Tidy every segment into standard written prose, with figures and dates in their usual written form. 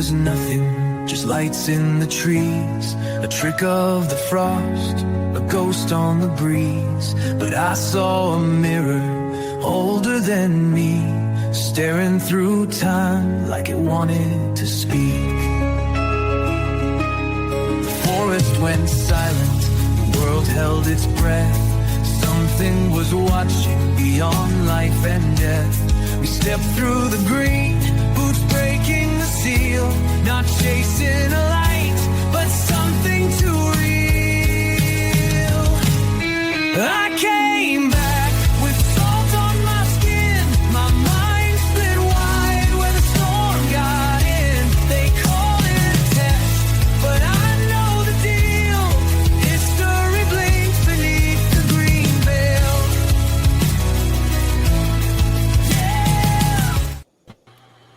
was nothing, just lights in the trees, a trick of the frost, a ghost on the breeze. But I saw a mirror older than me, staring through time like it wanted to speak. The forest went silent, the world held its breath. Something was watching beyond life and death. We stepped through the green, boots breaking the seal, not chasing a light, but something too real. I came back with salt on my skin, my mind split wide when the storm got in. They call it a test, but I know the deal. History blinks beneath the green veil. Yeah.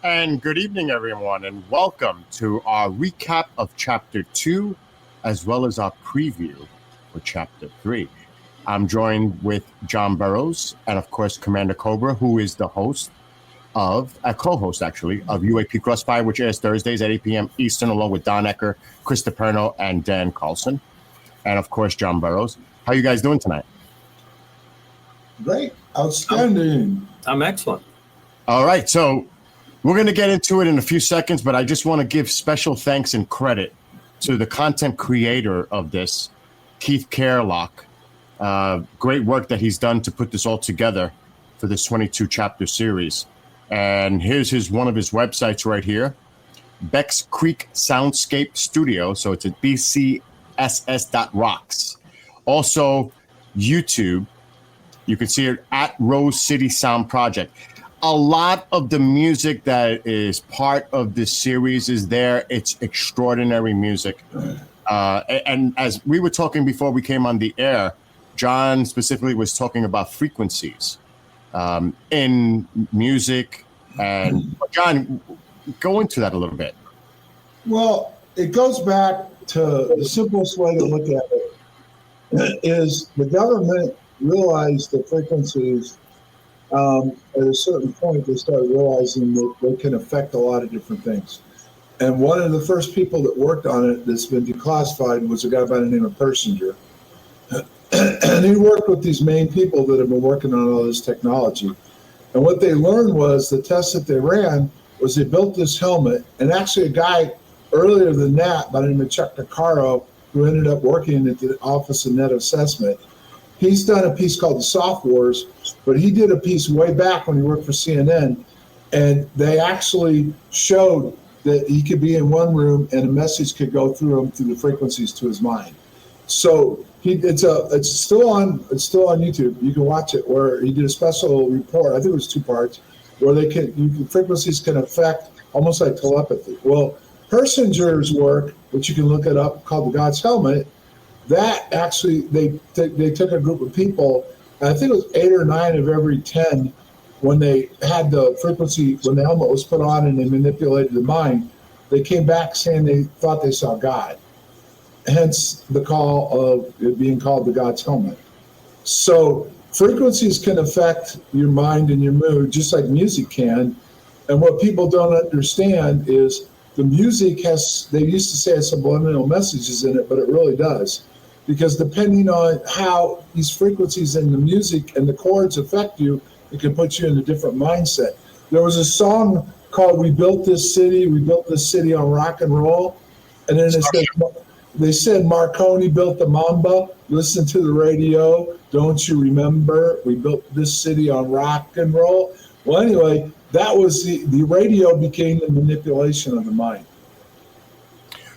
And good evening, everyone, and welcome to our recap of Chapter 2, as well as our preview for Chapter 3. I'm joined with John Burrows and, of course, Commander Cobra, who is the host of, a co-host, actually, of UAP Crossfire, which airs Thursdays at 8 p.m. Eastern, along with Don Ecker, Chris DePerno, and Dan Carlson. And, of course, John Burrows. How are you guys doing tonight? Great. Outstanding. I'm excellent. All right, so we're going to get into it in a few seconds, but I just want to give special thanks and credit to the content creator of this, Keith Carelock. Great work that he's done to put this all together for this 22-chapter series. And here's one of his websites right here, Becks Creek Soundscape Studio. So it's at bcss.rocks. Also, YouTube, you can see it at Rose City Sound Project. A lot of the music that is part of this series is there. It's extraordinary music. And as we were talking before we came on the air, John specifically was talking about frequencies in music. And John, go into that a little bit. Well, it goes back to the simplest way to look at it is the government realized the frequencies at a certain point. They started realizing that they can affect a lot of different things. And one of the first people that worked on it that's been declassified was a guy by the name of Persinger. And he worked with these main people that have been working on all this technology. And what they learned was the test that they ran was they built this helmet. And actually a guy earlier than that by the name of Chuck Nicaro, who ended up working at the Office of Net Assessment, he's done a piece called The Soft Wars, but he did a piece way back when he worked for CNN. And they actually showed that he could be in one room and a message could go through him through the frequencies to his mind. So it's still on YouTube. You can watch it, where he did a special report. I think it was 2 parts, where frequencies can affect almost like telepathy. Well, Persinger's work, which you can look it up, called The God's Helmet, that actually they took a group of people, and I think it was 8 or 9 of every 10, when they had the frequency, when the helmet was put on and they manipulated the mind, they came back saying they thought they saw God. Hence the call of it being called the God's Helmet. So frequencies can affect your mind and your mood just like music can. And what people don't understand is the music they used to say has subliminal messages in it, but it really does. Because depending on how these frequencies in the music and the chords affect you, it can put you in a different mindset. There was a song called We Built This City on Rock and Roll. And then they said Marconi built the Mamba. Listen to the radio. Don't you remember? We built this city on rock and roll. Well, anyway, that was the radio became the manipulation of the mind.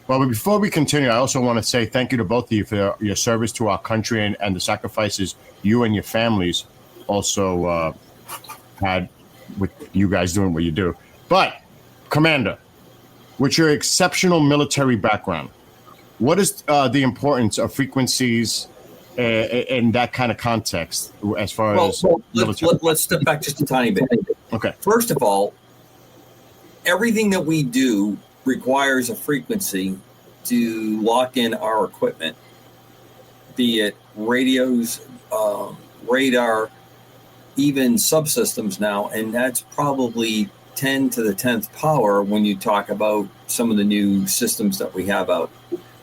Well, before we continue, I also want to say thank you to both of you for your service to our country and the sacrifices you and your families also had with you guys doing what you do. But, Commander, with your exceptional military background, what is the importance of frequencies in that kind of context as far as military? Let's step back just a tiny bit. Okay. First of all, everything that we do requires a frequency to lock in our equipment, be it radios, radar, even subsystems now, and that's probably 10 to the 10th power when you talk about some of the new systems that we have out,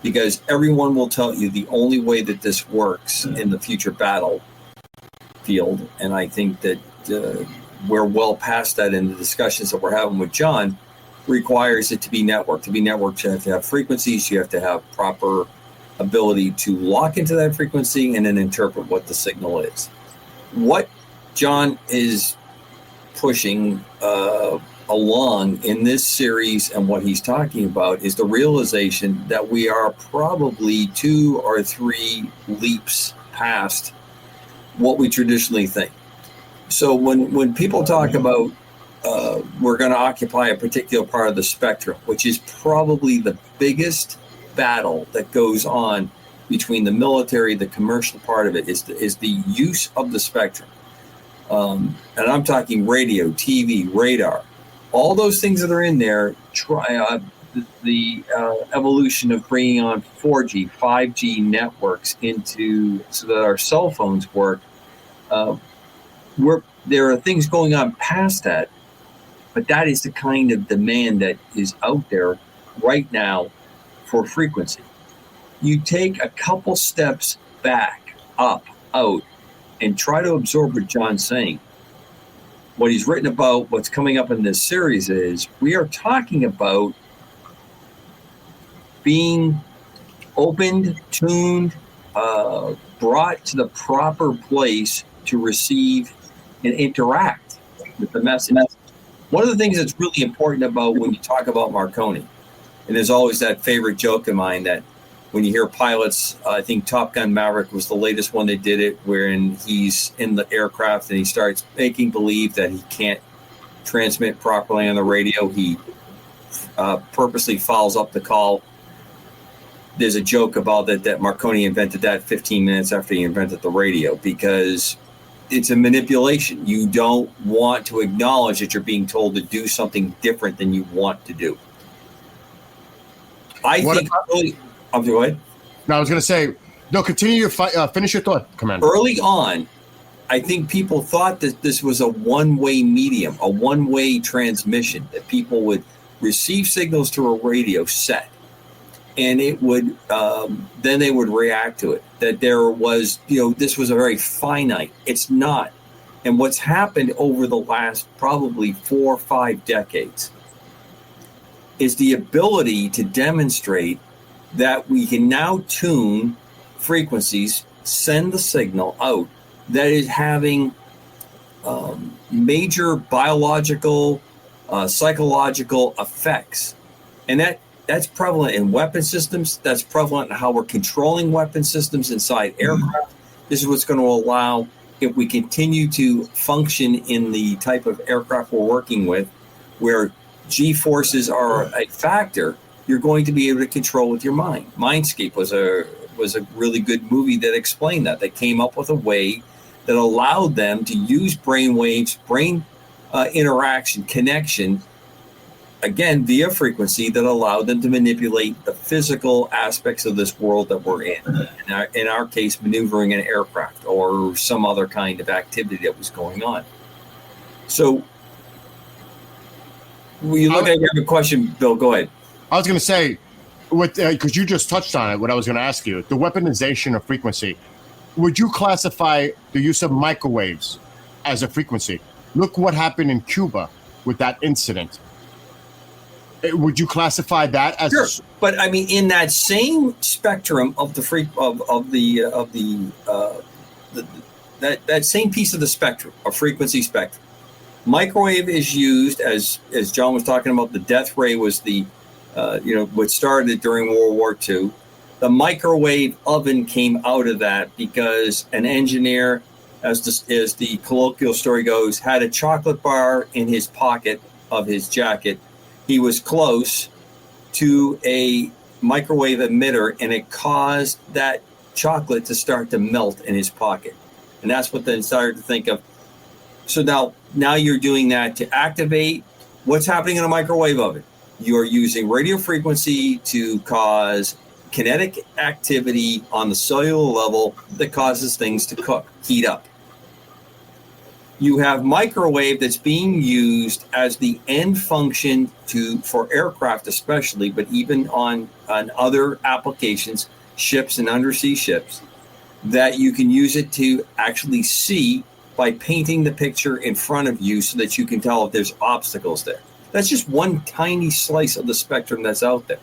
because everyone will tell you the only way that this works in the future battlefield, and I think that we're well past that in the discussions that we're having with John, requires it to be networked. To be networked, you have to have frequencies, you have to have proper ability to lock into that frequency and then interpret what the signal is. What John is pushing along in this series and what he's talking about is the realization that we are probably 2 or 3 leaps past what we traditionally think. So when people talk about we're going to occupy a particular part of the spectrum, which is probably the biggest battle that goes on between the military, the commercial part of it, is the use of the spectrum. And I'm talking radio, TV, radar, all those things that are in there. The evolution of bringing on 4G, 5G networks so that our cell phones work. There are things going on past that, but that is the kind of demand that is out there right now for frequency. You take a couple steps back, up, out, and try to absorb what John's saying. What he's written about, what's coming up in this series is we are talking about being opened, tuned, brought to the proper place to receive and interact with the message. One of the things that's really important about when you talk about Marconi, and there's always that favorite joke of mine that when you hear pilots, I think Top Gun Maverick was the latest one that did it, wherein he's in the aircraft and he starts making believe that he can't transmit properly on the radio. He purposely fouls up the call. There's a joke about that Marconi invented that 15 minutes after he invented the radio, because it's a manipulation. You don't want to acknowledge that you're being told to do something different than you want to do. I think go ahead. No, I was going to say, no, continue your finish your thought, Commander. Early on, I think people thought that this was a one-way medium, a one-way transmission, that people would receive signals through a radio set, and it would then they would react to it. That there was, this was a very finite. It's not. And what's happened over the last probably 4 or 5 decades is the ability to demonstrate that we can now tune frequencies, send the signal out that is having major biological, psychological effects. And that's prevalent in weapon systems. That's prevalent in how we're controlling weapon systems inside aircraft. This is what's going to allow, if we continue to function in the type of aircraft we're working with, where G-forces are a factor, you're going to be able to control with your mind. Mindscape was a really good movie that explained that. They came up with a way that allowed them to use brain waves, brain interaction, connection, again, via frequency, that allowed them to manipulate the physical aspects of this world that we're in. In our case, maneuvering an aircraft or some other kind of activity that was going on. So, when you look at your question, Bill, go ahead. I was going to say, because you just touched on it, what I was going to ask you, the weaponization of frequency. Would you classify the use of microwaves as a frequency? Look what happened in Cuba with that incident. Would you classify that as? Sure, but I mean, in that same spectrum of the that same piece of the spectrum, a frequency spectrum, microwave is used as John was talking about. The death ray was what started during World War II. The microwave oven came out of that because an engineer, as the colloquial story goes, had a chocolate bar in his pocket of his jacket. He was close to a microwave emitter, and it caused that chocolate to start to melt in his pocket. And that's what they started to think of. So now you're doing that to activate what's happening in a microwave oven. You're using radio frequency to cause kinetic activity on the cellular level that causes things to cook, heat up. You have microwave that's being used as the end function for aircraft especially, but even on other applications, ships and undersea ships, that you can use it to actually see by painting the picture in front of you so that you can tell if there's obstacles there. That's just one tiny slice of the spectrum that's out there.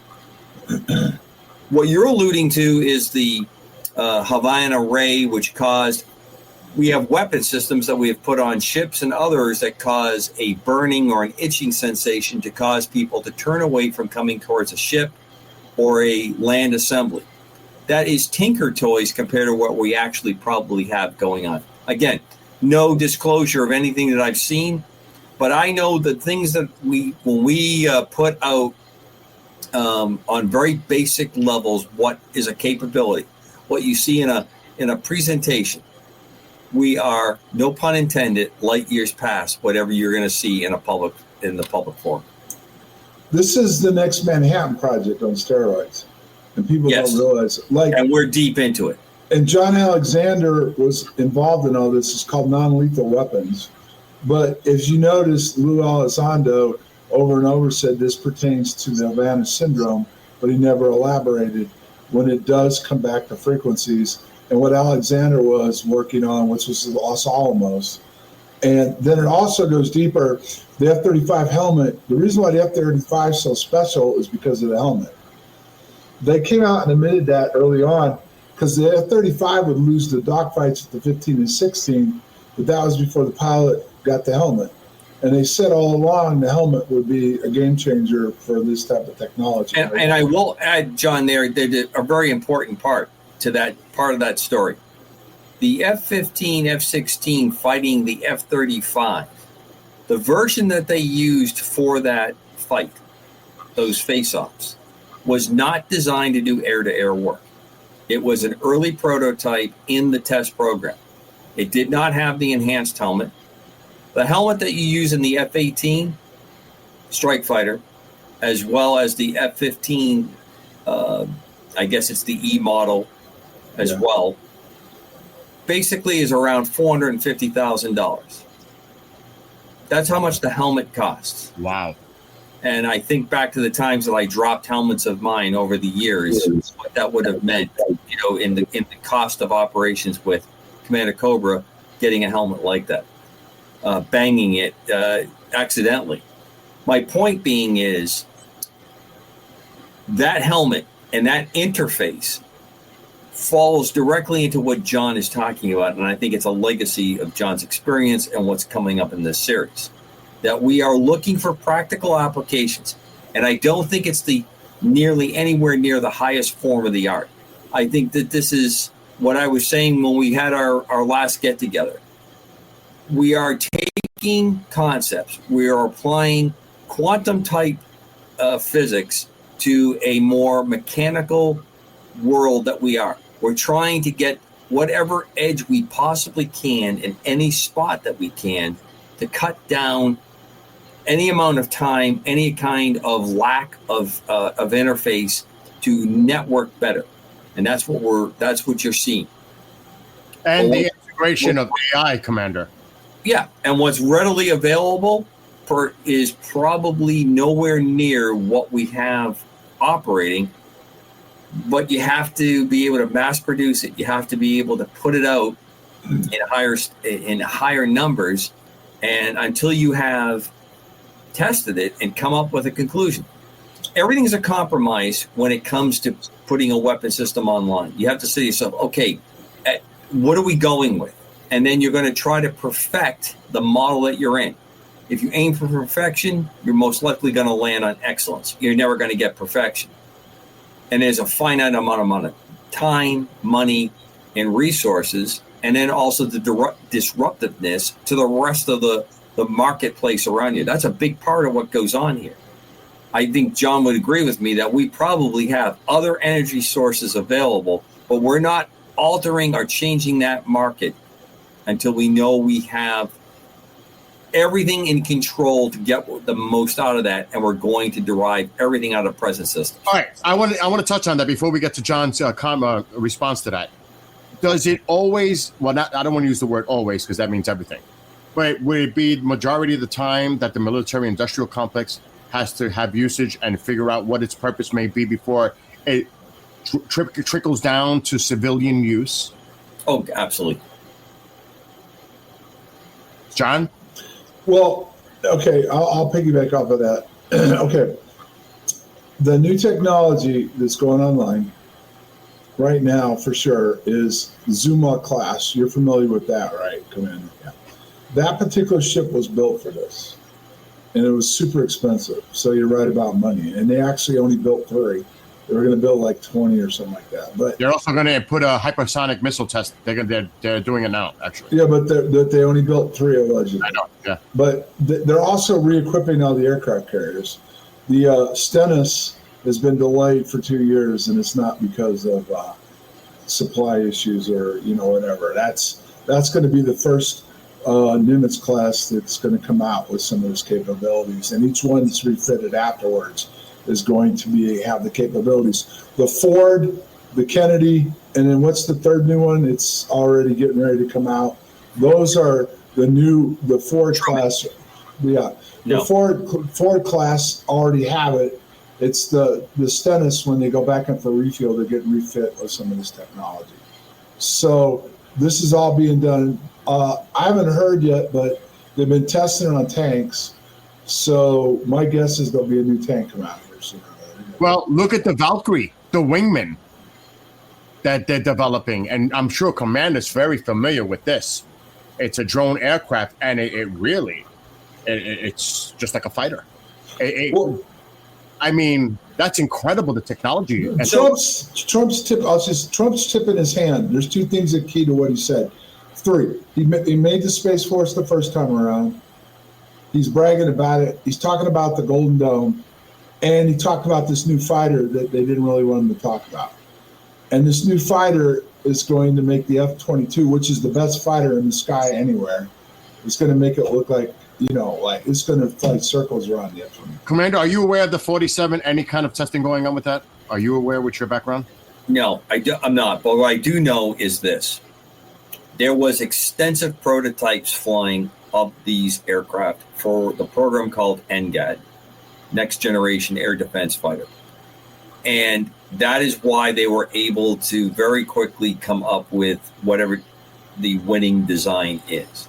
What you're alluding to is the Havana ray, which caused... We have weapon systems that we have put on ships and others that cause a burning or an itching sensation to cause people to turn away from coming towards a ship or a land assembly. That is tinker toys compared to what we actually probably have going on. Again, no disclosure of anything that I've seen, but I know the things that when we put out on very basic levels, what is a capability, what you see in a presentation, we are, no pun intended, light years past whatever you're going to see in the public forum. This is the next Manhattan Project on steroids, and people don't realize it. And we're deep into it. And John Alexander was involved in all this. It's called non-lethal weapons. But as you notice, Lou Elizondo over and over said this pertains to the Havana syndrome, but he never elaborated when it does come back to frequencies. And what Alexander was working on, which was the Los Alamos. And then it also goes deeper. The F-35 helmet, the reason why the F-35 is so special is because of the helmet. They came out and admitted that early on because the F-35 would lose the dogfights at the 15 and 16, but that was before the pilot got the helmet. And they said all along the helmet would be a game changer for this type of technology. And I will add, John, there did a very important part to that part of that story. The F-15, F-16 fighting the F-35, the version that they used for that fight, those face-offs, was not designed to do air-to-air work. It was an early prototype in the test program. It did not have the enhanced helmet. The helmet that you use in the F-18 strike fighter, as well as the F-15, I guess it's the E model as well, basically is around $450,000. That's how much the helmet costs. Wow. And I think back to the times that I dropped helmets of mine over the years, what that would have meant, in the cost of operations with Commander Cobra, getting a helmet like that, banging it accidentally. My point being is that helmet and that interface falls directly into what John is talking about, and I think it's a legacy of John's experience and what's coming up in this series. That we are looking for practical applications. And I don't think it's nearly anywhere near the highest form of the art. I think that this is what I was saying when we had our last get together. We are taking concepts. We are applying quantum type physics to a more mechanical world that we are. We're trying to get whatever edge we possibly can in any spot that we can to cut down any amount of time, any kind of lack of interface to network better, and that's what you're seeing. And the integration of AI, Commander. Yeah, and what's readily available is probably nowhere near what we have operating. But you have to be able to mass produce it. You have to be able to put it out in higher numbers, and until you have tested it and come up with a conclusion. Everything is a compromise when it comes to putting a weapon system online. You have to say to yourself, okay, what are we going with? And then you're going to try to perfect the model that you're in. If you aim for perfection, you're most likely going to land on excellence. You're never going to get perfection. And there's a finite amount of time, money, and resources, and then also the disruptiveness to the rest of the marketplace around you. That's a big part of what goes on here. I think John would agree with me that we probably have other energy sources available, but we're not altering or changing that market until we know we have everything in control to get the most out of that, and we're going to derive everything out of present systems. All right, I want to touch on that before we get to John's response to that. Does it always? Well, I don't want to use the word always because that means everything. But would it be the majority of the time that the military industrial complex has to have usage and figure out what its purpose may be before it trickles down to civilian use? Oh, absolutely. John? Well, okay, I'll piggyback off of that. Okay. The new technology that's going online right now, for sure, is Zuma class. You're familiar with that, right, Commander? Yeah. That particular ship was built for this, and it was super expensive. So you're right about money. And they actually only built 3. They were going to build like 20 or something like that. But they're also going to put a hypersonic missile test. They're doing it now, actually. Yeah, but they only built 3 allegedly. I know. Yeah. But they're also re-equipping all the aircraft carriers. The Stennis has been delayed for 2 years, and it's not because of supply issues or whatever. That's going to be the first Nimitz class that's going to come out with some of those capabilities, and each one that's refitted afterwards is going to have the capabilities. The Ford, the Kennedy, and then what's the third new one? It's already getting ready to come out. Those are the Ford class. Yeah, the Ford class already have it. It's the Stennis, when they go back in for refuel, they're getting refit with some of this technology. So this is all being done. I haven't heard yet, but they've been testing it on tanks. So my guess is there'll be a new tank come out here soon. Well, look at the Valkyrie, the wingman that they're developing. And I'm sure Commander's very familiar with this. It's a drone aircraft, and it's just like a fighter. I mean, that's incredible, the technology. And Trump's tip in his hand. There's 2 things that key to what he said. 3, he made the Space Force the first time around. He's bragging about it. He's talking about the Golden Dome. And he talked about this new fighter that they didn't really want him to talk about. And this new fighter is going to make the F-22, which is the best fighter in the sky anywhere. It's going to make it look like, it's going to fly circles around the F-22. Commander, are you aware of the 47, any kind of testing going on with that? Are you aware with your background? No, I'm not. But what I do know is this. There was extensive prototypes flying of these aircraft for the program called NGAD, Next Generation Air Defense Fighter. And that is why they were able to very quickly come up with whatever the winning design is.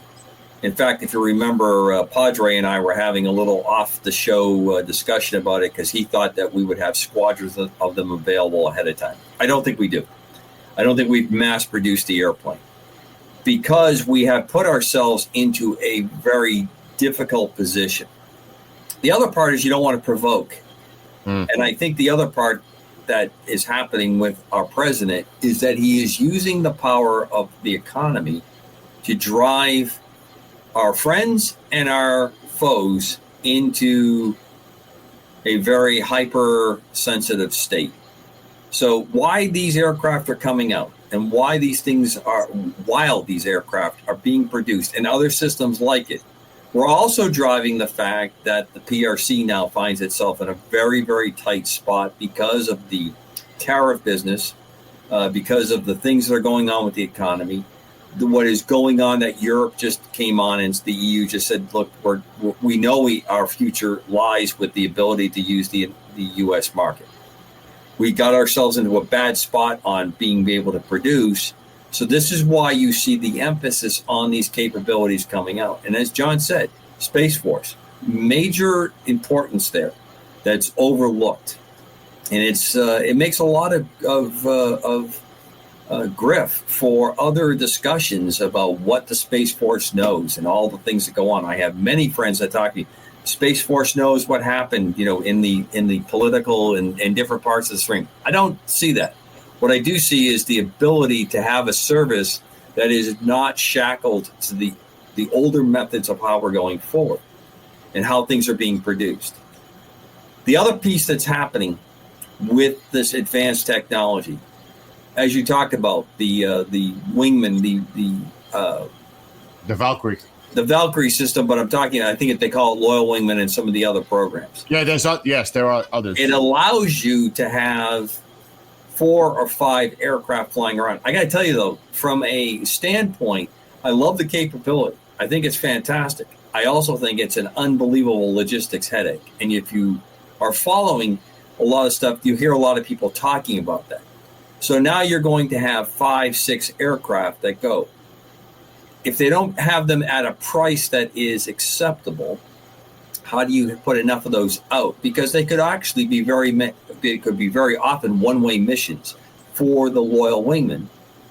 In fact, if you remember, Padre and I were having a little off-the-show discussion about it because he thought that we would have squadrons of them available ahead of time. I don't think we do. I don't think we've mass-produced the airplane because we have put ourselves into a very difficult position. The other part is you don't want to provoke. And I think the other part that is happening with our president is that he is using the power of the economy to drive our friends and our foes into a very hypersensitive state. So why these aircraft are coming out and why these things are, while these aircraft are being produced and other systems like it, we're also driving the fact that the PRC now finds itself in a very, very tight spot because of the tariff business, because of the things that are going on with the economy, what is going on that Europe just came on and the EU just said, look, we know our future lies with the ability to use the U.S. market. We got ourselves into a bad spot on being able to produce. So this is why you see the emphasis on these capabilities coming out. And as John said, Space Force, major importance there that's overlooked. And it makes a lot of griff for other discussions about what the Space Force knows and all the things that go on. I have many friends that talk to me. Space Force knows what happened, in the political and different parts of the stream. I don't see that. What I do see is the ability to have a service that is not shackled to the older methods of how we're going forward and how things are being produced. The other piece that's happening with this advanced technology, as you talked about, the wingman, The Valkyrie. The Valkyrie system, but I think they call it Loyal Wingman and some of the other programs. Yeah, there are others. It allows you to have 4 or 5 aircraft flying around. I got to tell you, though, from a standpoint, I love the capability. I think it's fantastic. I also think it's an unbelievable logistics headache. And if you are following a lot of stuff, you hear a lot of people talking about that. So now you're going to have 5, 6 aircraft that go. If they don't have them at a price that is acceptable, how do you put enough of those out? Because they could actually be very often one-way missions for the loyal wingmen,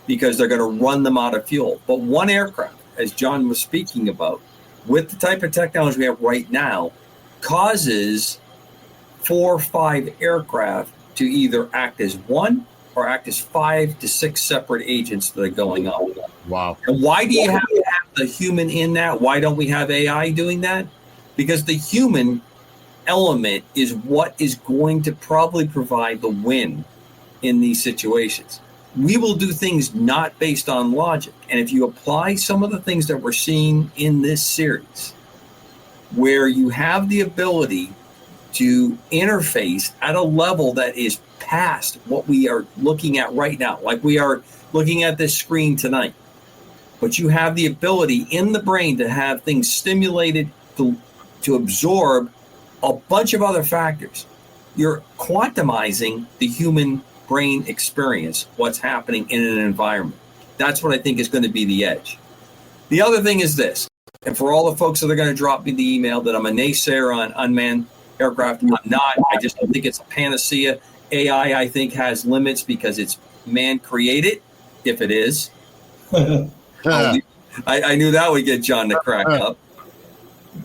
because they're going to run them out of fuel. But one aircraft, as John was speaking about, with the type of technology we have right now, causes 4 or 5 aircraft to either act as one or act as 5 to 6 separate agents that are going on. Wow. And why do you have to have the human in that? Why don't we have AI doing that? Because the human element is what is going to probably provide the win in these situations. We will do things not based on logic. And if you apply some of the things that we're seeing in this series, where you have the ability to interface at a level that is past what we are looking at right now, like we are looking at this screen tonight, but you have the ability in the brain to have things stimulated to absorb a bunch of other factors. You're quantumizing the human brain experience, what's happening in an environment. That's what I think is going to be the edge. The other thing is this, and for all the folks that are going to drop me the email that I'm a naysayer on unmanned aircraft, I'm not. I just don't think it's a panacea. AI, I think, has limits because it's man-created, if it is. I knew that would get John to crack up.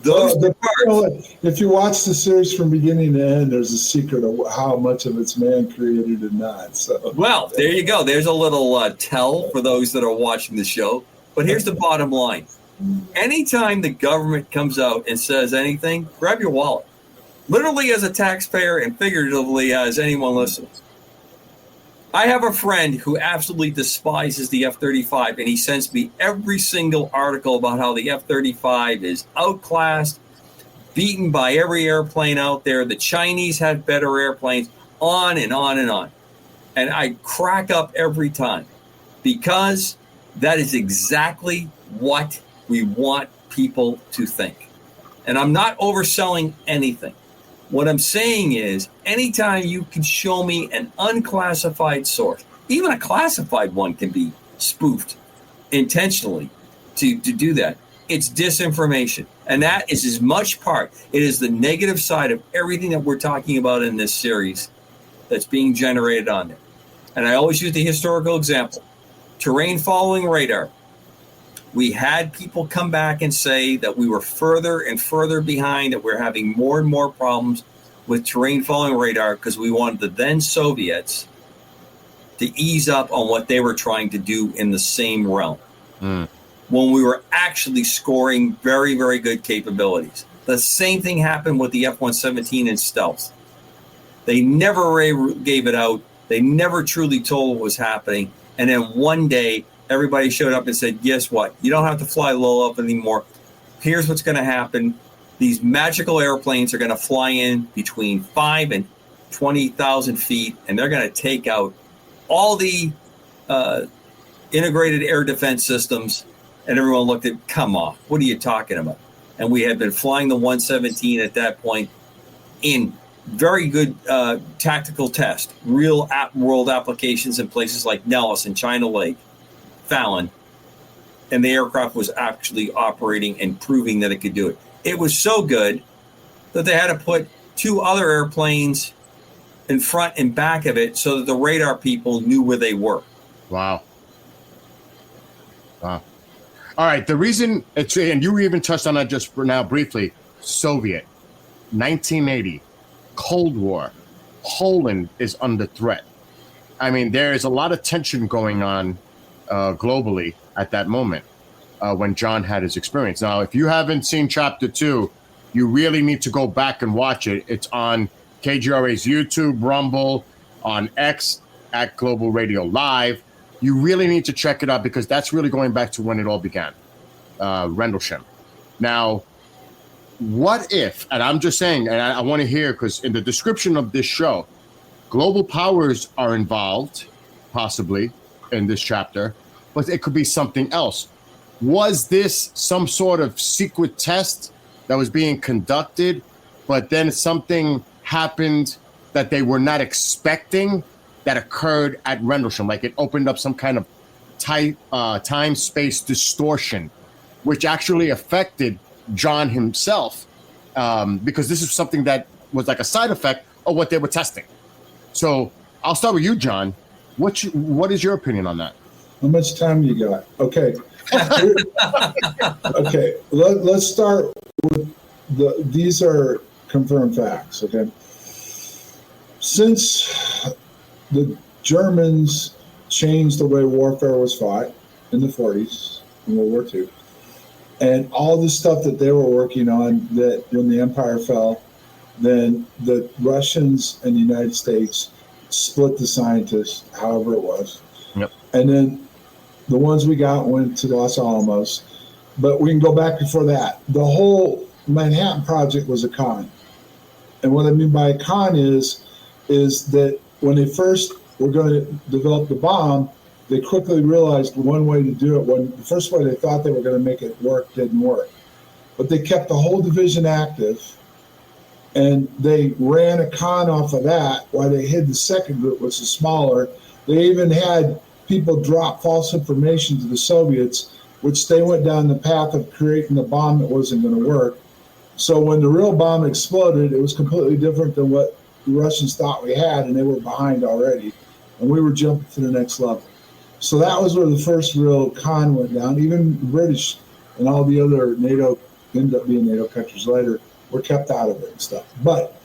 If you watch the series from beginning to end, there's a secret of how much of it's man-created and not. So, well, there you go. There's a little tell for those that are watching the show. But here's the bottom line. Anytime the government comes out and says anything, grab your wallet. Literally as a taxpayer and figuratively as anyone listens. I have a friend who absolutely despises the F-35, and he sends me every single article about how the F-35 is outclassed, beaten by every airplane out there. The Chinese have better airplanes, on and on and on. And I crack up every time because that is exactly what we want people to think. And I'm not overselling anything. What I'm saying is, anytime you can show me an unclassified source, even a classified one can be spoofed intentionally to do that. It's disinformation. And that is as much part. It is the negative side of everything that we're talking about in this series that's being generated on there. And I always use the historical example. Terrain following radar. We had people come back and say that we were further and further behind, that we're having more and more problems with terrain following radar because we wanted the then Soviets to ease up on what they were trying to do in the same realm. When we were actually scoring very, very good capabilities. The same thing happened with the F-117 in stealth. They never gave it out. They never truly told what was happening. And then one day, everybody showed up and said, guess what? You don't have to fly low up anymore. Here's what's going to happen. These magical airplanes are going to fly in between 5 and 20,000 feet, and they're going to take out all the integrated air defense systems. And everyone looked at, come on, what are you talking about? And we had been flying the 117 at that point in very good tactical test, real world applications in places like Nellis and China Lake, Fallon, and the aircraft was actually operating and proving that it could do it. It was so good that they had to put 2 other airplanes in front and back of it so that the radar people knew where they were. Wow. All right. The reason it's, and you even touched on that just for now briefly, Soviet, 1980, Cold War, Poland is under threat. I mean, there is a lot of tension going on globally at that moment when John had his experience. Now, if you haven't seen Chapter 2, you really need to go back and watch it. It's on KGRA's YouTube, Rumble, on X, at Global Radio Live. You really need to check it out because that's really going back to when it all began, Rendlesham. Now, what if, and I'm just saying, and I want to hear, because in the description of this show, global powers are involved, possibly, in this chapter, but it could be something else. Was this some sort of secret test that was being conducted, but then something happened that they were not expecting that occurred at Rendlesham? Like it opened up some kind of time-space distortion, which actually affected John himself, because this is something that was like a side effect of what they were testing. So I'll start with you, John. What is your opinion on that? How much time you got? Okay. Okay. Let's start with these are confirmed facts. Okay. Since the Germans changed the way warfare was fought in the 40s, in World War II, and all the stuff that they were working on, that when the empire fell, then the Russians and the United States split the scientists, however it was. Yep. And then the ones we got went to Los Alamos. But we can go back before that. The whole Manhattan Project was a con. And what I mean by a con is that when they first were going to develop the bomb, they quickly realized one way to do it, when the first way they thought they were going to make it work didn't work. But they kept the whole division active, and they ran a con off of that while they hid the second group, which is smaller. They even had people drop false information to the Soviets, which they went down the path of creating a bomb that wasn't going to work. So when the real bomb exploded, it was completely different than what the Russians thought we had, and they were behind already. And we were jumping to the next level. So that was where the first real con went down. Even the British and all the other NATO, ended up being NATO countries later, were kept out of it and stuff. But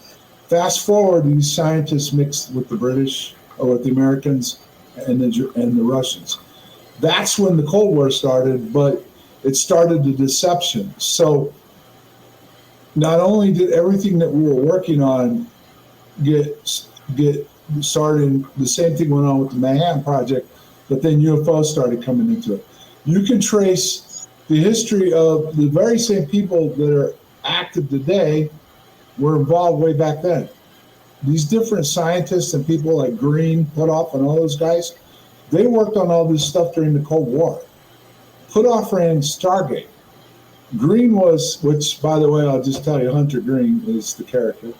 fast forward, these scientists mixed with the British, or with the Americans and the Russians. That's when the Cold War started, but it started the deception. So not only did everything that we were working on get started, the same thing went on with the Manhattan Project, but then UFOs started coming into it. You can trace the history of the very same people that are active today were involved way back then. These different scientists and people like Green, Puthoff, and all those guys, they worked on all this stuff during the Cold War. Puthoff ran Stargate. Green was, which by the way, I'll just tell you, Hunter Green is the character,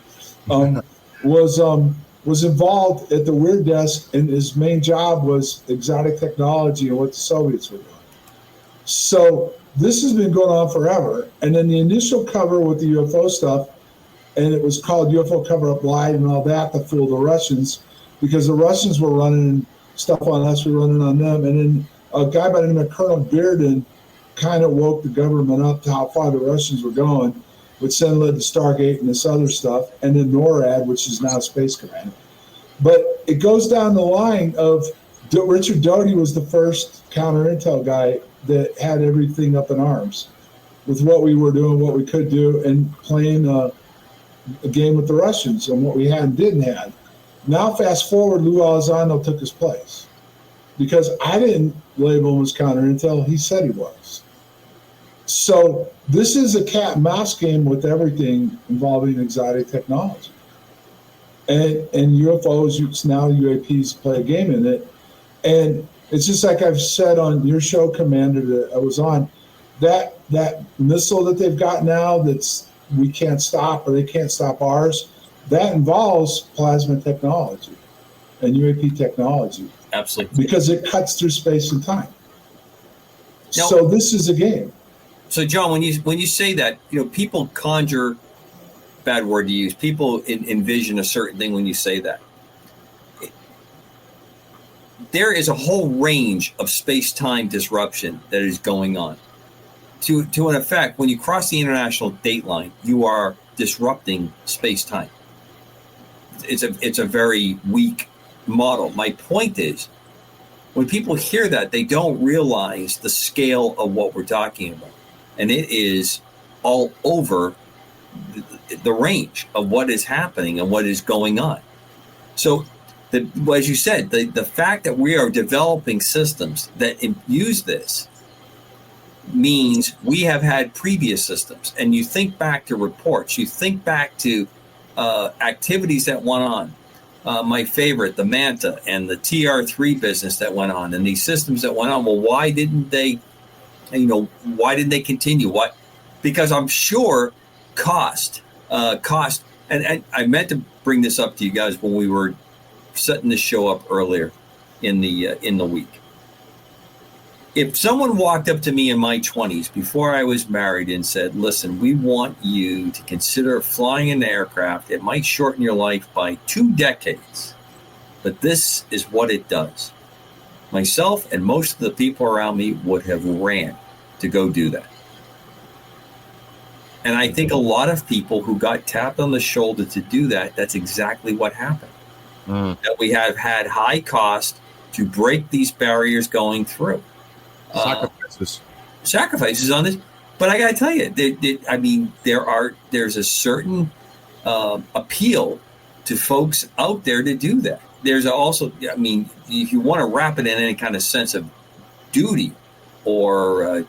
was involved at the Weird Desk, and his main job was exotic technology and what the Soviets were doing. So this has been going on forever. And then the initial cover with the UFO stuff, and it was called UFO Cover-Up Live and all that to fool the Russians, because the Russians were running stuff on us, we were running on them. And then a guy by the name of Colonel Bearden kind of woke the government up to how far the Russians were going, which then led to Stargate and this other stuff, and then NORAD, which is now Space Command. But it goes down the line of Richard Doty was the first counter intel guy that had everything up in arms with what we were doing, what we could do, and playing a game with the Russians and what we had and didn't have. Now fast forward, Lou Elizondo took his place because I didn't label him as counter intel. He said he was. So this is a cat and mouse game with everything involving exotic technology. And UFOs, now UAPs play a game in it. And it's just like I've said on your show, Commander, that I was on, that missile that they've got now that's we can't stop, or they can't stop ours, that involves plasma technology and UAP technology. Absolutely. Because it cuts through space and time. Now, so this is a game. So John, when you say that, people conjure, bad word to use, people envision a certain thing when you say that. There is a whole range of space-time disruption that is going on. To an effect, when you cross the international date line, you are disrupting space-time. It's a very weak model. My point is, when people hear that, they don't realize the scale of what we're talking about. And it is all over the range of what is happening and what is going on. So, as you said, the fact that we are developing systems that use this means we have had previous systems. And you think back to reports, you think back to activities that went on. My favorite, the Manta and the TR3 business that went on, and these systems that went on. Well, why didn't they And, why did they continue? What? Because I'm sure cost. And I meant to bring this up to you guys when we were setting the show up earlier in the week. If someone walked up to me in my 20s before I was married and said, listen, we want you to consider flying an aircraft. It might shorten your life by 2 decades, but this is what it does. Myself and most of the people around me would have ran to go do that. And I think a lot of people who got tapped on the shoulder to do that, that's exactly what happened. That we have had high cost to break these barriers going through. Sacrifices on this. But I got to tell you, there's a certain appeal to folks out there to do that. There's also, if you want to wrap it in any kind of sense of duty or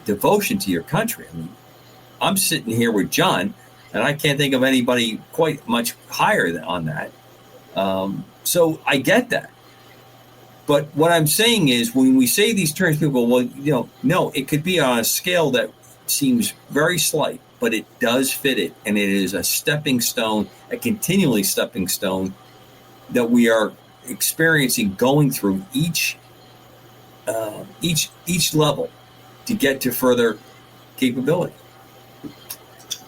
devotion to your country. I'm sitting here with John, and I can't think of anybody quite much higher on that. So I get that. But what I'm saying is, when we say these terms, people go, well, no, it could be on a scale that seems very slight, but it does fit it, and it is a stepping stone, a continually stepping stone that we are experiencing, going through each level to get to further capability.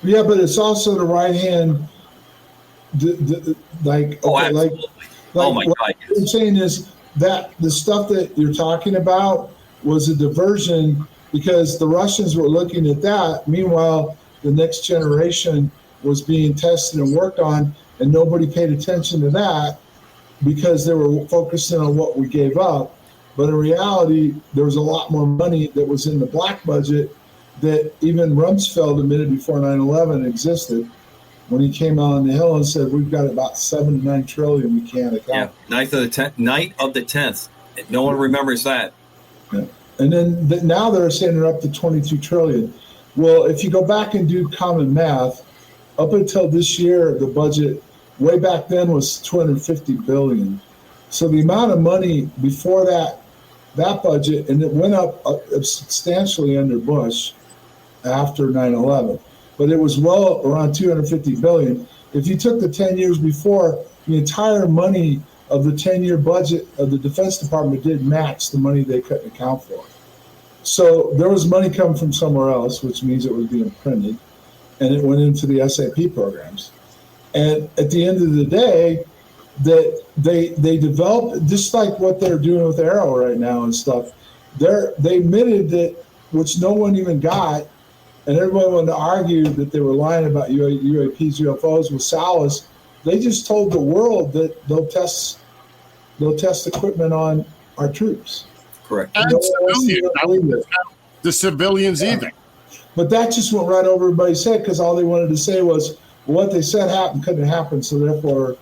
Yeah, but it's also the right hand. Absolutely. Oh my God! What I'm saying is that the stuff that you're talking about was a diversion because the Russians were looking at that. Meanwhile, the next generation was being tested and worked on, and nobody paid attention to that because they were focusing on what we gave up. But in reality, there was a lot more money that was in the black budget that even Rumsfeld admitted before 9/11 existed when he came on the Hill and said, we've got about 7 to 9 trillion we can't account. Yeah, night of the 10th. No one remembers that. Yeah. And then now they're saying they're up to 22 trillion. Well, if you go back and do common math, up until this year, the budget way back then was 250 billion. So the amount of money before that budget, and it went up substantially under Bush after 9/11, but it was well around 250 billion. If you took the 10 years before, the entire money of the 10-year budget of the Defense Department did match the money they couldn't account for. So there was money coming from somewhere else, which means it was being printed, and it went into the SAP programs. And at the end of the day, that they developed, just like what they're doing with Arrow right now and stuff. They admitted that, which no one even got, and everybody wanted to argue that they were lying about UAPs, UFOs with Salas. They just told the world that they'll test equipment on our troops. Correct. And the civilians even. But that just went right over everybody's head because all they wanted to say was, well, what they said happened couldn't happen, so therefore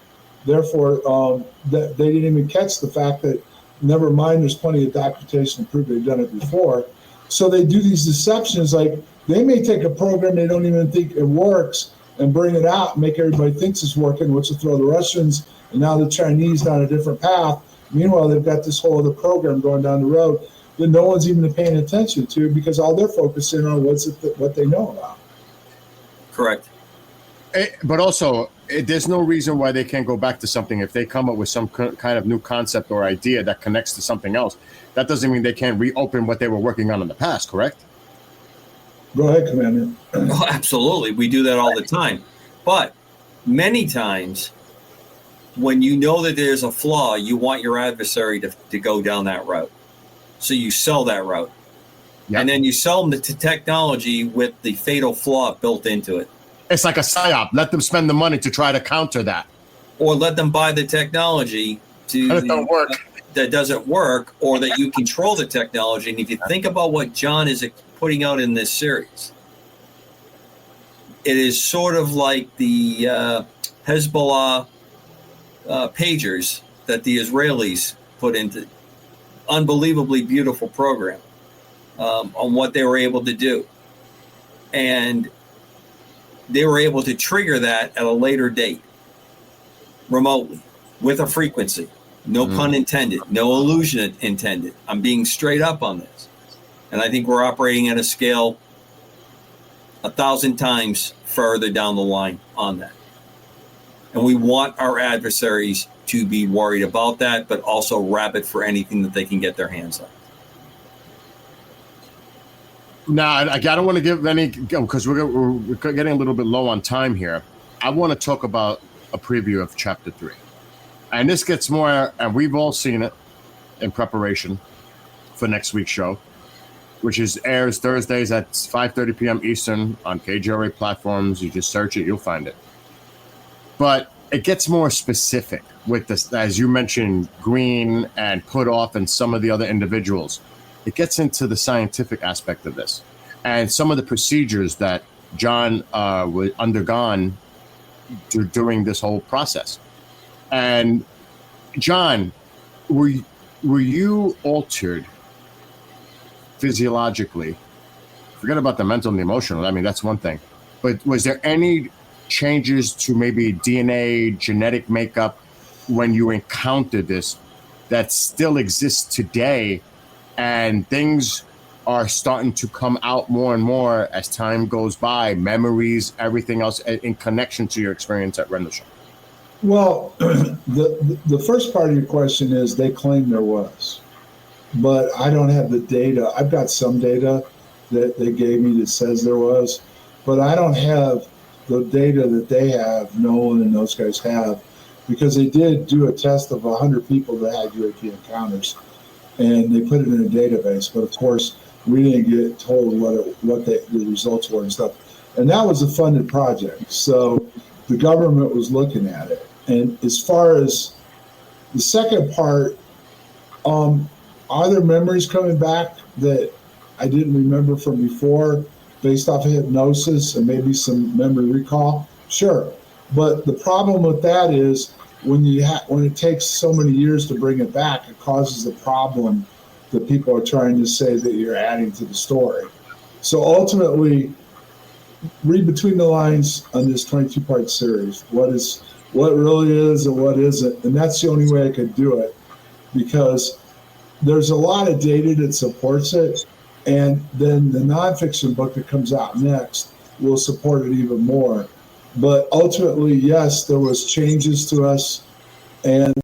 that they didn't even catch the fact that, never mind, there's plenty of documentation to prove they've done it before. So they do these deceptions, like they may take a program they don't even think it works and bring it out and make everybody thinks it's working, which will throw the Russians and now the Chinese down a different path. Meanwhile, they've got this whole other program going down the road that no one's even paying attention to because all they're focusing on what they know about. Correct. But also, there's no reason why they can't go back to something if they come up with some kind of new concept or idea that connects to something else. That doesn't mean they can't reopen what they were working on in the past, correct? Go ahead, Commander. Oh, absolutely. We do that all the time. But many times, when you know that there's a flaw, you want your adversary to go down that route. So you sell that route. Yep. And then you sell them the technology with the fatal flaw built into it. It's like a PSYOP. Let them spend the money to try to counter that. Or let them buy the technology that doesn't work, or that you control the technology. And if you think about what John is putting out in this series, it is sort of like the Hezbollah pagers that the Israelis put into. Unbelievably beautiful program on what they were able to do. And they were able to trigger that at a later date, remotely, with a frequency. No pun intended. No illusion intended. I'm being straight up on this. And I think we're operating at a scale 1,000 times further down the line on that. And we want our adversaries to be worried about that, but also rabid for anything that they can get their hands on. Now, I don't want to give any, because we're getting a little bit low on time here. I want to talk about a preview of Chapter 3. And this gets more, and we've all seen it in preparation for next week's show, which airs Thursdays at 5:30 p.m. Eastern on KGRA platforms. You just search it, you'll find it. But it gets more specific with this, as you mentioned, Green and Putoff and some of the other individuals. It gets into the scientific aspect of this and some of the procedures that John was undergone during this whole process. And John, were you altered physiologically? Forget about the mental and the emotional. I mean, that's one thing. But was there any changes to maybe DNA, genetic makeup when you encountered this that still exists today, and things are starting to come out more and more as time goes by, memories, everything else in connection to your experience at Rendlesham? Well, the first part of your question is they claim there was, but I don't have the data. I've got some data that they gave me that says there was, but I don't have the data that they have, Nolan and those guys have, because they did do a test of 100 people that had UAP encounters, and they put it in a database. But of course, we didn't get told what the results were and stuff. And that was a funded project, so the government was looking at it. And as far as the second part, are there memories coming back that I didn't remember from before based off of hypnosis and maybe some memory recall? Sure. But the problem with that is when it takes so many years to bring it back, it causes the problem that people are trying to say that you're adding to the story. So ultimately, read between the lines on this 22-part series. What really is and what isn't. And that's the only way I could do it, because there's a lot of data that supports it. And then the nonfiction book that comes out next will support it even more. But ultimately, yes, there was changes to us, and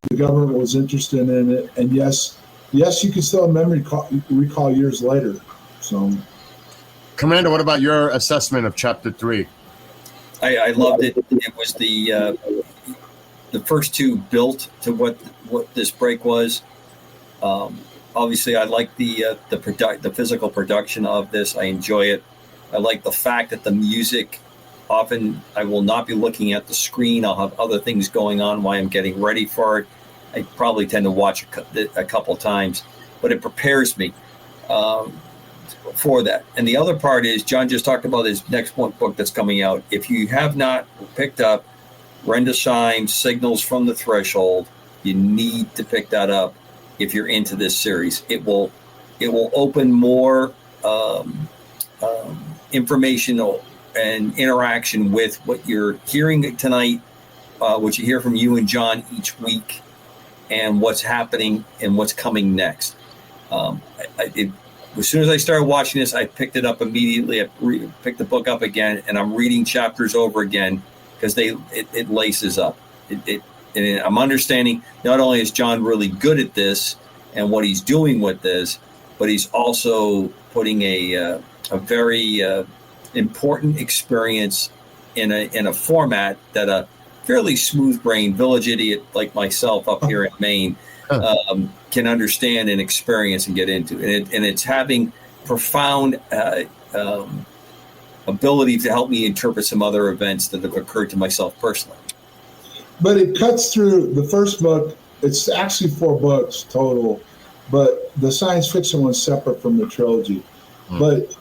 the government was interested in it. And yes, you can still have memory recall years later. So, Commander, what about your assessment of Chapter 3? I loved it. It was the first two built to what this break was. Obviously, I like the physical production of this. I enjoy it. I like the fact that the music. Often I will not be looking at the screen. I'll have other things going on while I'm getting ready for it. I probably tend to watch a couple times, but it prepares me for that. And the other part is, John just talked about his next book that's coming out. If you have not picked up Rendlesham Signals from the Threshold, you need to pick that up if you're into this series. It will open more informational and interaction with what you're hearing tonight, what you hear from you and John each week, and what's happening and what's coming next. As soon as I started watching this, I picked it up immediately. I picked the book up again, and I'm reading chapters over again because it laces up. And I'm understanding not only is John really good at this and what he's doing with this, but he's also putting a very important experience in a format that a fairly smooth-brained village idiot like myself up here in Maine can understand and experience and get into. And it's having profound ability to help me interpret some other events that have occurred to myself personally. But it cuts through the first book. It's actually 4 books total, but the science fiction one's separate from the trilogy. But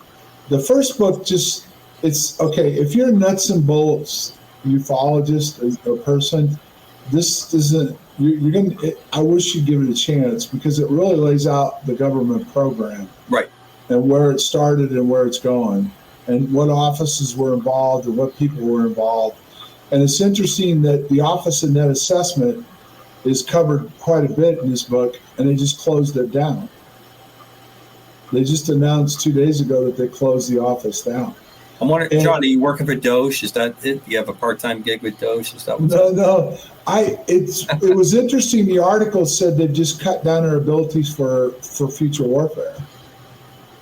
the first book it's okay. If you're a nuts and bolts ufologist or person, this isn't, I wish you'd give it a chance, because it really lays out the government program. Right. And where it started and where it's going, and what offices were involved and what people were involved. And it's interesting that the Office of Net Assessment is covered quite a bit in this book, and they just closed it down. They just announced 2 days ago that they closed the office down. I'm wondering, John, are you working for Doge? Is that it? You have a part-time gig with Doge? Is that what's No. It was interesting. The article said they've just cut down our abilities for future warfare.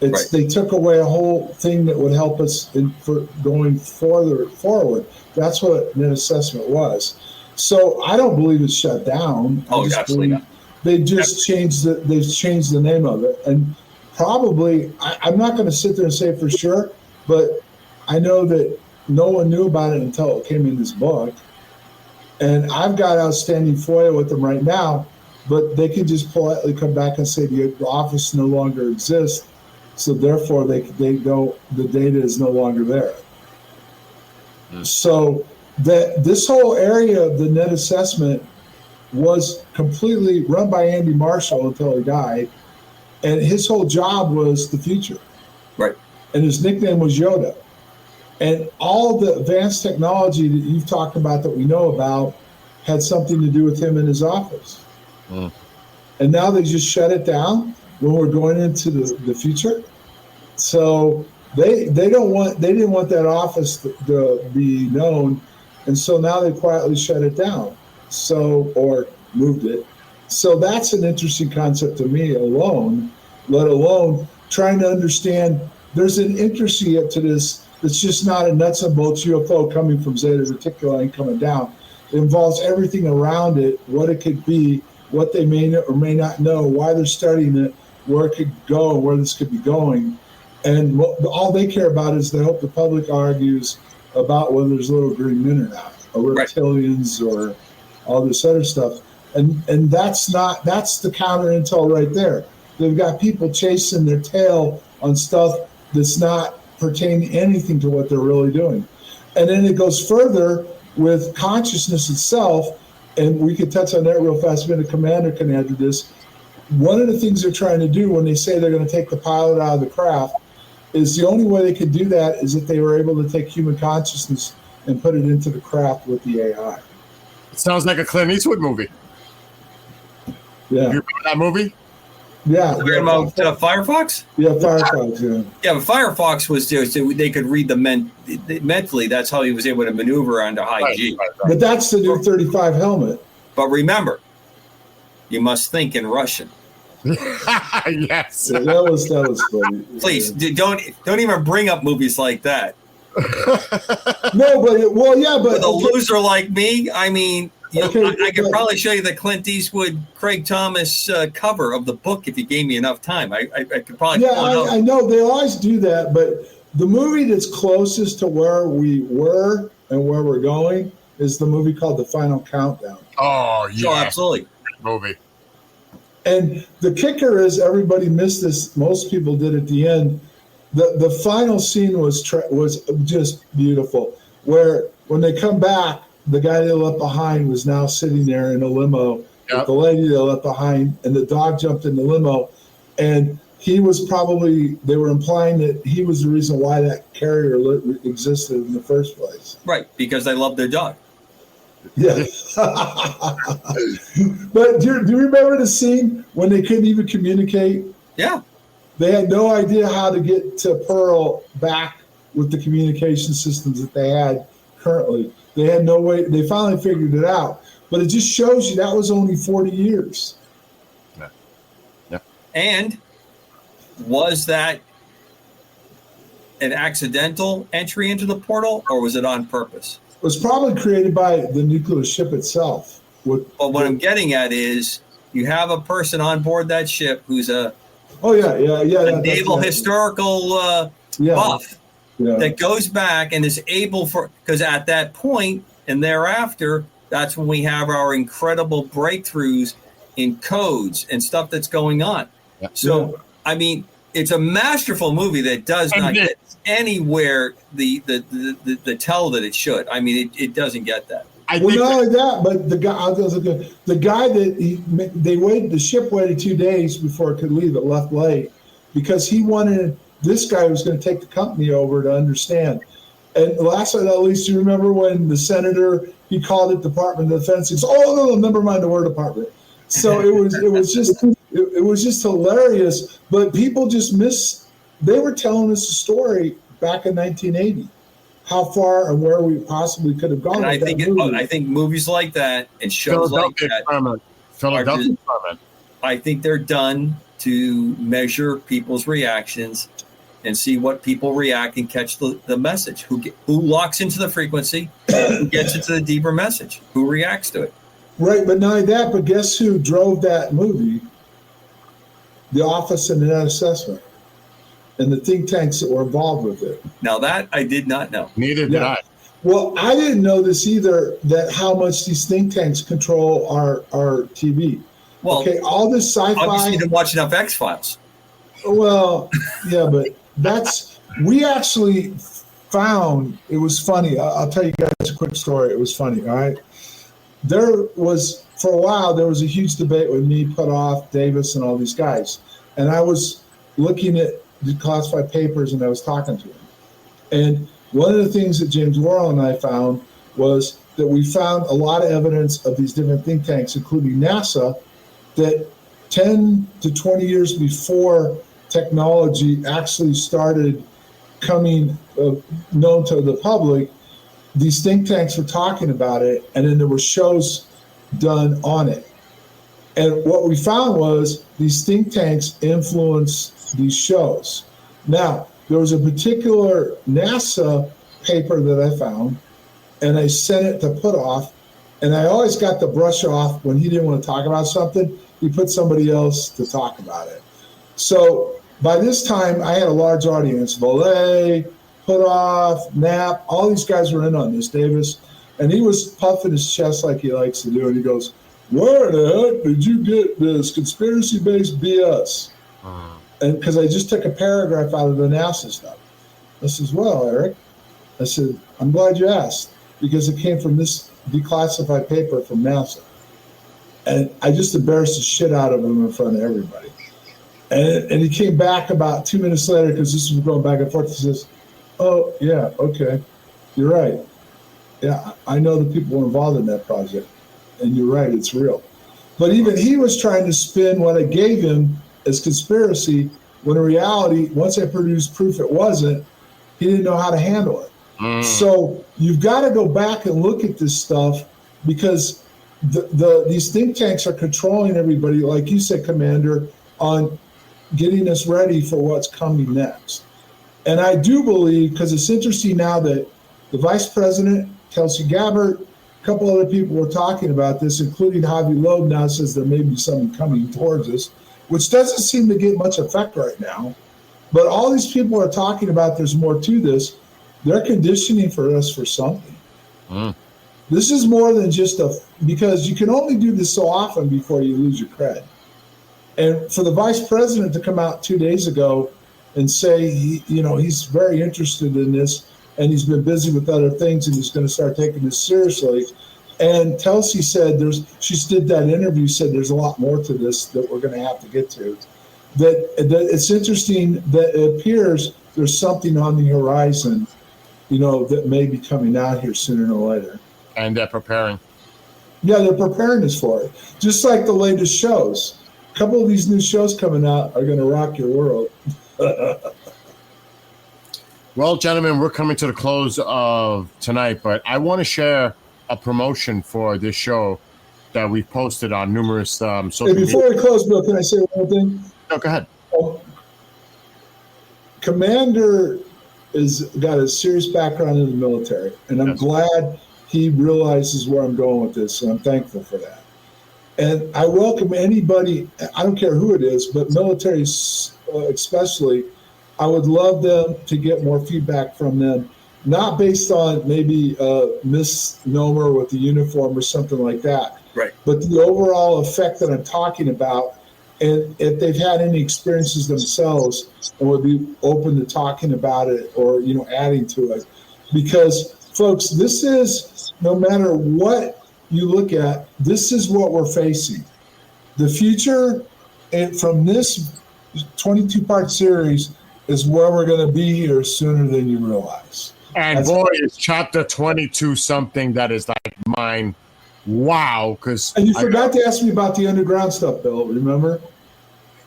Right. They took away a whole thing that would help us for going forward. That's what net assessment was. So I don't believe it's shut down. Oh, absolutely not. They just changed the name of it, and probably I'm not going to sit there and say for sure, but I know that no one knew about it until it came in this book. And I've got outstanding FOIA with them right now, but they can just politely come back and say the office no longer exists, so therefore they know the data is no longer there. So this whole area of the net assessment was completely run by Andy Marshall until he died, and his whole job was the future. Right. And his nickname was Yoda. And all the advanced technology that you've talked about that we know about had something to do with him in his office. And now they just shut it down when we're going into the future. So they didn't want that office to be known, and so now they quietly shut it down. Or moved it. So that's an interesting concept to me alone, let alone trying to understand. There's an intricacy to this. It's just not a nuts and bolts UFO coming from Zeta Reticuli and coming down. It involves everything around it, what it could be, what they may or may not know, why they're studying it, where it could go, where this could be going. And all they care about is they hope the public argues about whether there's little green men or not, or reptilians or all this other stuff. And that's the counter intel right there. They've got people chasing their tail on stuff that's not pertaining anything to what they're really doing. And then it goes further with consciousness itself, and we could touch on that real fast. Maybe the commander can add to this. One of the things they're trying to do when they say they're going to take the pilot out of the craft is the only way they could do that is if they were able to take human consciousness and put it into the craft with the AI. It sounds like a Clint Eastwood movie. Yeah. You remember that movie? Yeah. talking about Firefox? Yeah, Firefox, yeah. Yeah, but Firefox was there so they could read mentally. That's how he was able to maneuver under high G. Right. But that's the new 35 helmet. But remember, you must think in Russian. Yes. Yeah, that was funny. Please don't even bring up movies like that. No, but With a loser like me, I mean, I could probably show you the Clint Eastwood, Craig Thomas cover of the book if you gave me enough time. I could probably. Yeah, I know they always do that, but the movie that's closest to where we were and where we're going is the movie called The Final Countdown. Oh yeah, Oh, absolutely. Movie. And the kicker is everybody missed this. Most people did at the end. The final scene was just beautiful, where when they come back, the guy they left behind was now sitting there in a limo with the lady they left behind, and the dog jumped in the limo, and he was they were implying that he was the reason why that carrier existed in the first place. Right, because they love their dog. Yeah. But do you remember the scene when they couldn't even communicate? Yeah. They had no idea how to get to Pearl back with the communication systems that they had currently. They had no way. They finally figured it out. But it just shows you that was only 40 years. Yeah. And was that an accidental entry into the portal, or was it on purpose? It was probably created by the nuclear ship itself. But what I'm getting at is you have a person on board that ship who's a naval historical buff that goes back and is able because at that point and thereafter, that's when we have our incredible breakthroughs in codes and stuff that's going on. Yeah. So, I mean, it's a masterful movie that does not get anywhere the tell that it should. I mean, it doesn't get that. Not only that, but the guy that the ship waited 2 days before it could leave. It left late because he wanted this guy was going to take the company over to understand. And last but not least, you remember when the senator he called it Department of Defense. He goes, oh no, never mind the War Department. So it was just hilarious. But people just they were telling us a story back in 1980, how far and where we possibly could have gone. And I think movies like that and shows like that, Philadelphia Experiment. I think they're done to measure people's reactions and see what people react and catch the message. Who locks into the frequency, who gets into the deeper message, who reacts to it. Right, but not only that, but guess who drove that movie? The Office of Net Assessment and the think tanks that were involved with it. Now that I did not know. Neither did I. Well, I didn't know this either, that how much these think tanks control our TV. Well, okay, all this sci-fi. Obviously, you didn't watch enough X-Files. Well, yeah, but we actually found, it was funny. I'll tell you guys a quick story. It was funny, all right? For a while, there was a huge debate with me, Putoff, Davis, and all these guys. And I was looking at the classified papers and I was talking to them. And one of the things that James Worrell and I found was that we found a lot of evidence of these different think tanks, including NASA, that 10 to 20 years before technology actually started coming known to the public, these think tanks were talking about it, and then there were shows done on it. And what we found was these think tanks influenced these shows. Now, there was a particular NASA paper that I found, and I sent it to Putoff, and I always got the brush off when he didn't want to talk about something. He put somebody else to talk about it. So by this time, I had a large audience. Valet, Putoff, Knapp, all these guys were in on this, Davis. And he was puffing his chest like he likes to do. And he goes, where the heck did you get this conspiracy-based BS? And because I just took a paragraph out of the NASA stuff. I says, well, Eric, I said, I'm glad you asked, because it came from this declassified paper from NASA. And I just embarrassed the shit out of him in front of everybody. And he came back about 2 minutes later, because this was going back and forth. He says, oh, yeah, okay, you're right. Yeah, I know the people were involved in that project. And you're right, it's real. But even he was trying to spin what I gave him as conspiracy, when in reality, once I produced proof it wasn't, he didn't know how to handle it. So you've got to go back and look at this stuff, because these think tanks are controlling everybody, like you said, Commander, on getting us ready for what's coming next. And I do believe, because it's interesting now that the Vice President, Kelsey Gabbard, a couple other people were talking about this, including Javi Loeb now says there may be something coming towards us, which doesn't seem to get much effect right now. But all these people are talking about there's more to this. They're conditioning for us for something. This is more than just because you can only do this so often before you lose your cred. And for the Vice President to come out 2 days ago and say, he's very interested in this, and he's been busy with other things, and he's going to start taking this seriously. And Kelsey said she did that interview, said there's a lot more to this that we're going to have to get to. That it's interesting that it appears there's something on the horizon, that may be coming out here sooner or later. And they're preparing. Yeah, they're preparing us for it. Just like the latest shows. A couple of these new shows coming out are going to rock your world. Well, gentlemen, we're coming to the close of tonight, but I want to share a promotion for this show that we've posted on numerous social media. Before we close, Bill, can I say one more thing? No, go ahead. Commander has got a serious background in the military, and I'm glad he realizes where I'm going with this, and I'm thankful for that. And I welcome anybody, I don't care who it is, but military especially, I would love them to get more feedback from them, not based on maybe a misnomer with the uniform or something like that, right? But the overall effect that I'm talking about, and if they've had any experiences themselves and would be open to talking about it or, adding to it. Because, folks, this is, no matter what you look at, this is what we're facing. The future, and from this 22-part series, is where we're going to be here sooner than you realize. And That's- boy, is chapter 22 something that is like mine. Wow. Because And you forgot to ask me about the underground stuff, Bill. Remember?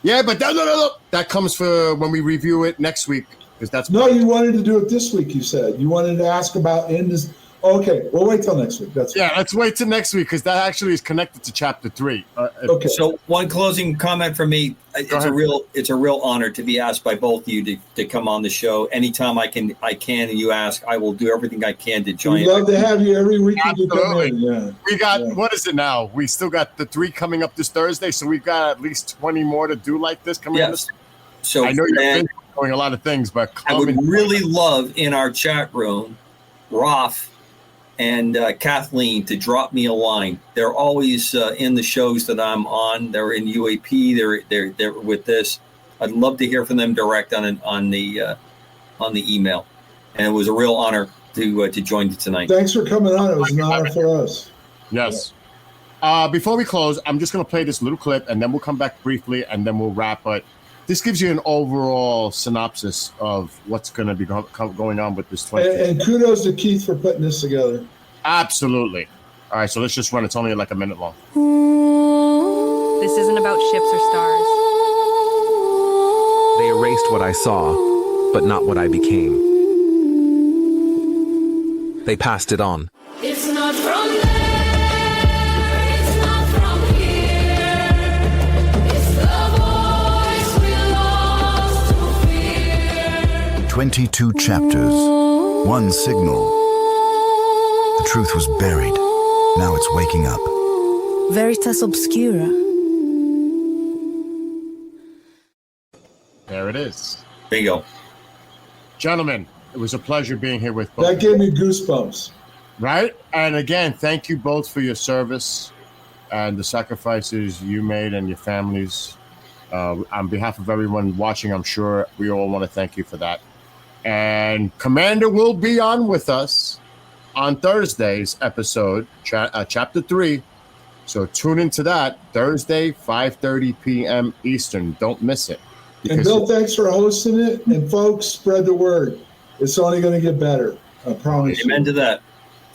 yeah, but no. That comes for when we review it next week. Because that's No, you wanted to do it this week. You said you wanted to ask about in this. Okay, we'll wait till next week. That's yeah. Let's wait till next week because that actually is connected to chapter 3. okay. So one closing comment from me. It's ahead. a real honor to be asked by both of you to come on the show. Anytime I can and you ask, I will do everything I can to join. We'd love to have you every week. You can come in. Absolutely. Yeah. We got Yeah. what is it now? We still got the 3 coming up this Thursday, so we've got at least 20 more to do like this coming up. Yes. So I know you're man, doing a lot of things, but I would really love in our chat room, Roth and Kathleen to drop me a line. They're always in the shows that I'm on. They're in UAP. They're with this. I'd love to hear from them direct on the email. And it was a real honor to join you tonight. Thanks for coming on. It was an honor for us. Yes. Before we close, I'm just going to play this little clip, and then we'll come back briefly, and then we'll wrap. But this gives you an overall synopsis of what's going to be going on with this 20. And kudos to Keith for putting this together. Absolutely. All right, so let's just run. It's only like a minute long. This isn't about ships or stars. They erased what I saw, but not what I became. They passed it on. It's not from there, it's not from here. It's the voice we lost to fear. 22 chapters, one signal. The truth was buried. Now it's waking up. Veritas Obscura. There it is. Bingo. Gentlemen, it was a pleasure being here with both. That gave me goosebumps. Right? And again, thank you both for your service and the sacrifices you made and your families. On behalf of everyone watching, I'm sure we all want to thank you for that. And Commander will be on with us on Thursday's episode, Chapter 3. So tune into that Thursday, 5:30 p.m. Eastern. Don't miss it. And Bill, thanks for hosting it. And folks, spread the word. It's only going to get better. I promise you. Amen to that.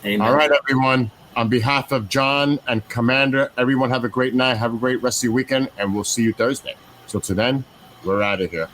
Amen. All right, everyone. On behalf of John and Commander, everyone have a great night. Have a great rest of your weekend, and we'll see you Thursday. So till then, we're out of here.